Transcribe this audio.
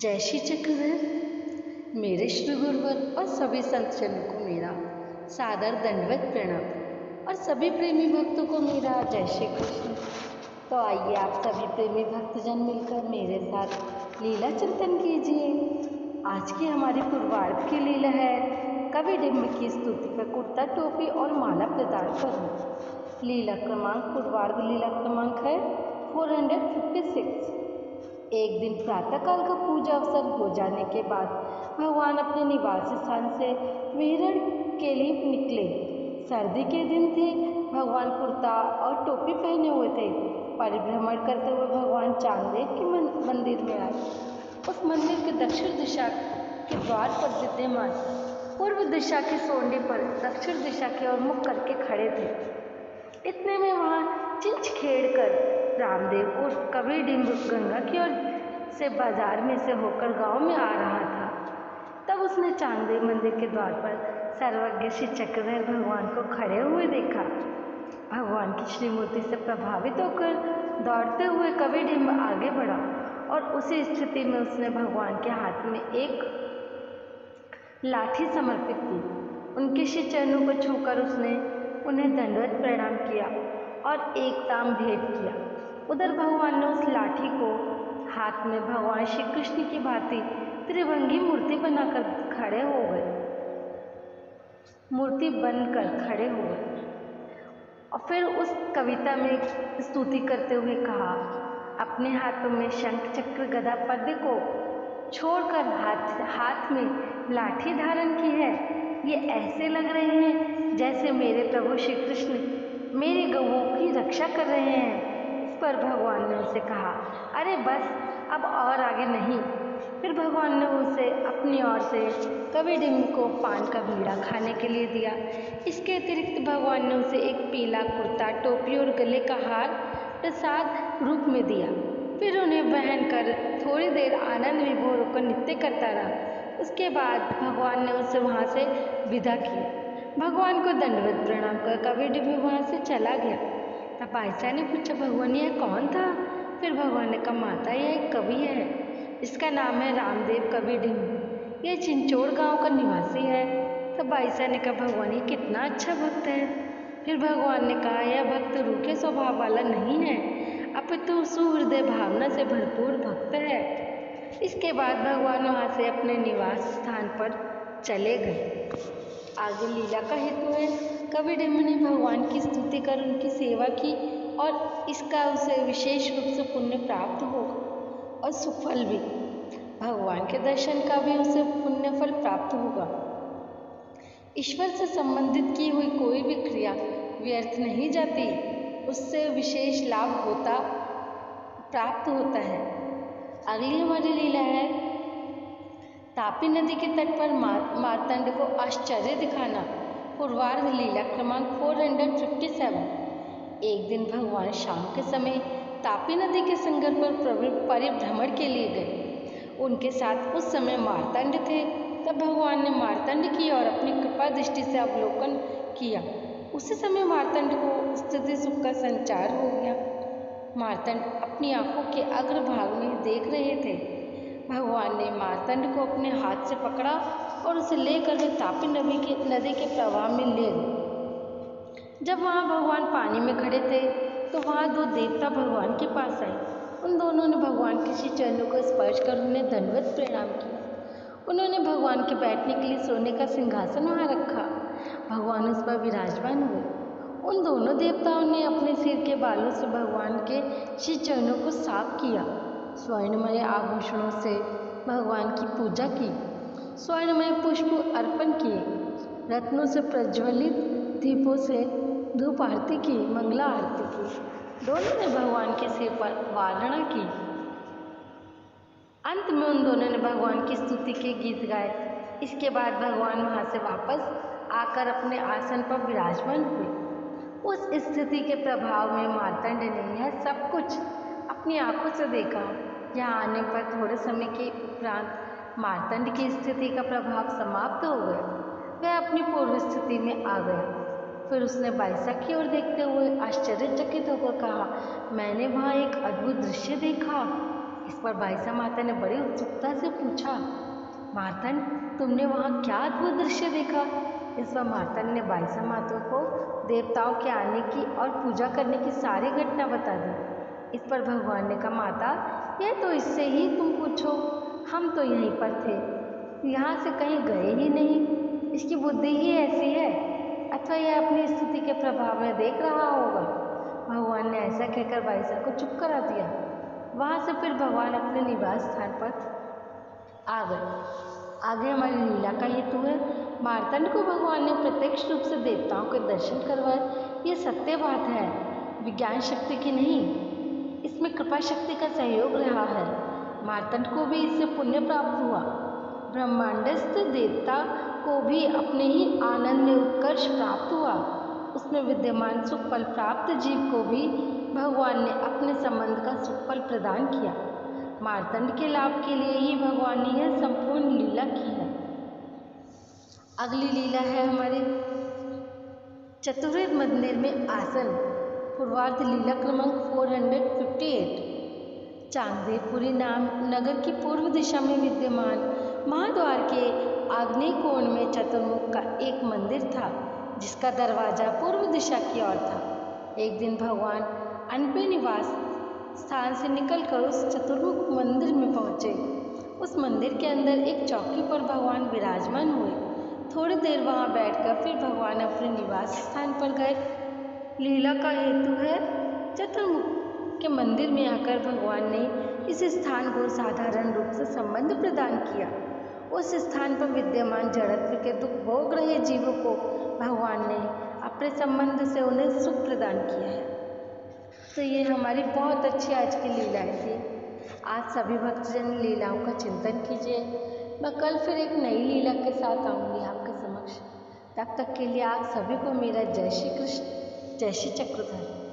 जय श्री चक्रधर। मेरे श्री गुरुवर और सभी संतजनों को मेरा सादर दंडवत प्रणाम और सभी प्रेमी भक्तों को मेरा जय श्री कृष्ण। तो आइए आप सभी प्रेमी भक्तजन मिलकर मेरे साथ लीला चिंतन कीजिए। आज की हमारी पूर्वार्ध की लीला है कवि डिम्ब की स्तुति पर कुर्ता टोपी और माला प्रदान करना। लीला क्रमांक पूर्वार्ध लीला क्रमांक है 456। एक दिन प्रातःकाल का पूजा अवसर हो जाने के बाद भगवान अपने निवास स्थान से विहरण के लिए निकले। सर्दी के दिन थे। भगवान कुर्ता और टोपी पहने हुए थे। परिभ्रमण करते हुए भगवान चांगदेव के मंदिर में आए। उस मंदिर के दक्षिण दिशा के द्वार पर विद्यमान पूर्व दिशा के सोंडे पर दक्षिण दिशा की ओर मुख करके खड़े थे। इतने में वहाँ चिंच खेड़ कर रामदेव उर्फ कवि डिम्ब गंगा की ओर से बाजार में से होकर गांव में आ रहा था। तब उसने चांगदेव मंदिर के द्वार पर सर्वज्ञ श्री चक्रधर भगवान को खड़े हुए देखा। भगवान की श्रीमूर्ति से प्रभावित होकर दौड़ते हुए कवि डिम्ब आगे बढ़ा और उसी स्थिति में उसने भगवान के हाथ में एक लाठी समर्पित की। उनके श्री चरणों को छूकर उसने उन्हें दंडवत प्रणाम किया और एक ताम भेंट किया। उधर भगवान ने उस लाठी को हाथ में भगवान श्री कृष्ण की भांति त्रिभंगी मूर्ति बनकर खड़े हो गए और फिर उस कविता में स्तुति करते हुए कहा, अपने हाथों में शंख चक्र गदा पद्म को छोड़कर हाथ में लाठी धारण की है। ये ऐसे लग रहे हैं जैसे मेरे प्रभु श्री कृष्ण मेरी गौओं की रक्षा कर रहे हैं। इस पर भगवान ने उसे कहा, अरे बस अब और आगे नहीं। फिर भगवान ने उसे अपनी ओर से कवि डिम्ब को पान का बीड़ा खाने के लिए दिया। इसके अतिरिक्त भगवान ने उसे एक पीला कुर्ता टोपी और गले का हार प्रसाद रूप में दिया। फिर उन्हें पहनकर थोड़ी देर आनंद विभोर होकर नृत्य करता रहा। उसके बाद भगवान ने उसे वहाँ से विदा किया। भगवान को दंडवत प्रणाम कर कवि डिम्ब वहाँ से चला गया। तब आयशा ने पूछा, भगवान यह कौन था? फिर भगवान ने कहा, माता यह एक कवि है। इसका नाम है रामदेव कवि डिम्ब। यह चिंचोड़ गांव का निवासी है। तब आयशा ने कहा, भगवान ये कितना अच्छा भक्त है। फिर भगवान ने कहा, यह भक्त रूखे स्वभाव वाला नहीं है, अपितु सुहृदय भावना से भरपूर भक्त है। इसके बाद भगवान वहाँ से अपने निवास स्थान पर चले गए। आगे लीला का हेतु है कवि डिम्ब ने भगवान की स्तुति कर उनकी सेवा की और इसका उसे विशेष रूप से पुण्य प्राप्त होगा और सुफल भी। भगवान के दर्शन का भी उसे पुण्य फल प्राप्त होगा। ईश्वर से संबंधित की हुई कोई भी क्रिया व्यर्थ नहीं जाती, उससे विशेष लाभ प्राप्त होता है। अगली हमारी लीला है तापी नदी के तट पर मार्तंड को आश्चर्य दिखाना। पूर्वार्ध लीला क्रमांक 457। एक दिन भगवान शाम के समय तापी नदी के संगर पर परिभ्रमण के लिए गए। उनके साथ उस समय मार्तंड थे। तब भगवान ने मार्तंड की और अपनी कृपा दृष्टि से अवलोकन किया। उसी समय मार्तंड को स्थिति सुख का संचार हो गया। मार्तंड अपनी आंखों के अग्रभाग में देख रहे थे। भगवान ने मार्तंड को अपने हाथ से पकड़ा और उसे लेकर वे तापी नदी के प्रवाह में ले गए। जब वहाँ भगवान पानी में खड़े थे तो वहाँ दो देवता भगवान के पास आए। उन दोनों ने भगवान के श्री चरणों को स्पर्श कर उन्हें दंडवत प्रणाम किया। उन्होंने भगवान के बैठने के लिए सोने का सिंहासन वहाँ रखा। भगवान उस पर विराजमान हुए। उन दोनों देवताओं ने अपने सिर के बालों से भगवान के श्री चरणों को साफ किया। स्वर्णमय आभूषणों से भगवान की पूजा की। स्वर्णमय पुष्प अर्पण किए। रत्नों से प्रज्वलित दीपों से धूप आरती की, मंगला आरती की। दोनों ने भगवान के सिर पर वारणा की। अंत में उन दोनों ने भगवान की स्तुति के गीत गाए। इसके बाद भगवान वहाँ से वापस आकर अपने आसन पर विराजमान हुए। उस स्थिति के प्रभाव में मार्तंड ने यह सब कुछ अपनी आंखों से देखा। यहाँ आने पर थोड़े समय के उपरांत मार्तंड की स्थिति का प्रभाव समाप्त हो गया। वह अपनी पूर्व स्थिति में आ गया। फिर उसने बायसा की ओर देखते हुए आश्चर्यचकित होकर कहा, मैंने वहाँ एक अद्भुत दृश्य देखा। इस पर बाईसा माता ने बड़ी उत्सुकता से पूछा, मार्तंड, तुमने वहाँ क्या अद्भुत दृश्य देखा? इस पर मार्तंड ने बाईसा माता को देवताओं के आने की और पूजा करने की सारी घटना बता दी। इस पर भगवान ने कहा, माता, यह तो इससे ही तुम पूछो, हम तो यहीं पर थे, यहाँ से कहीं गए ही नहीं। इसकी बुद्धि ही ऐसी है, अथवा यह अपनी स्थिति के प्रभाव में देख रहा होगा। भगवान ने ऐसा कहकर बाईसा को चुप करा दिया। वहाँ से फिर भगवान अपने निवास स्थान पर आ गए। आगे हमारी लीला का हेतु है, मार्तंड को भगवान ने प्रत्यक्ष रूप से देवताओं के दर्शन करवाए। ये सत्य बात है, विज्ञान शक्ति की नहीं। इसमें कृपा शक्ति का सहयोग रहा है। मार्तंड को भी इससे पुण्य प्राप्त हुआ। ब्रह्मांडस्थ देवता को भी अपने ही आनंद में उत्कर्ष प्राप्त हुआ। उसमें विद्यमान सुख फल प्राप्त जीव को भी भगवान ने अपने संबंध का सुख फल प्रदान किया। मार्तंड के लाभ के लिए ही भगवान ने यह संपूर्ण लीला की है। अगली लीला है हमारे चतुर्वेद मंदिर में आसन, पूर्वार्ध लीला क्रमांक 458। चांगदेवपुरी नाम नगर की पूर्व दिशा में विद्यमान महाद्वार के आग्नेय कोण में चतुर्मुख का एक मंदिर था, जिसका दरवाजा पूर्व दिशा की ओर था। एक दिन भगवान अपने निवास स्थान से निकलकर उस चतुर्मुख मंदिर में पहुँचे। उस मंदिर के अंदर एक चौकी पर भगवान विराजमान हुए। थोड़ी देर वहाँ बैठकर फिर भगवान अपने निवास स्थान पर गए। लीला का हेतु है, चतुर्मुख के मंदिर में आकर भगवान ने इस स्थान को साधारण रूप से संबंध प्रदान किया। उस स्थान पर विद्यमान जड़त्व के दुख भोग रहे जीवों को भगवान ने अपने संबंध से उन्हें सुख प्रदान किया है। तो ये हमारी बहुत अच्छी आज की लीलाएं थी। आज सभी भक्तजन लीलाओं का चिंतन कीजिए। मैं कल फिर एक नई लीला के साथ आऊँगी आपके समक्ष। तब तक के लिए आप सभी को मेरा जय श्री कृष्ण, जय श्री चक्रधर।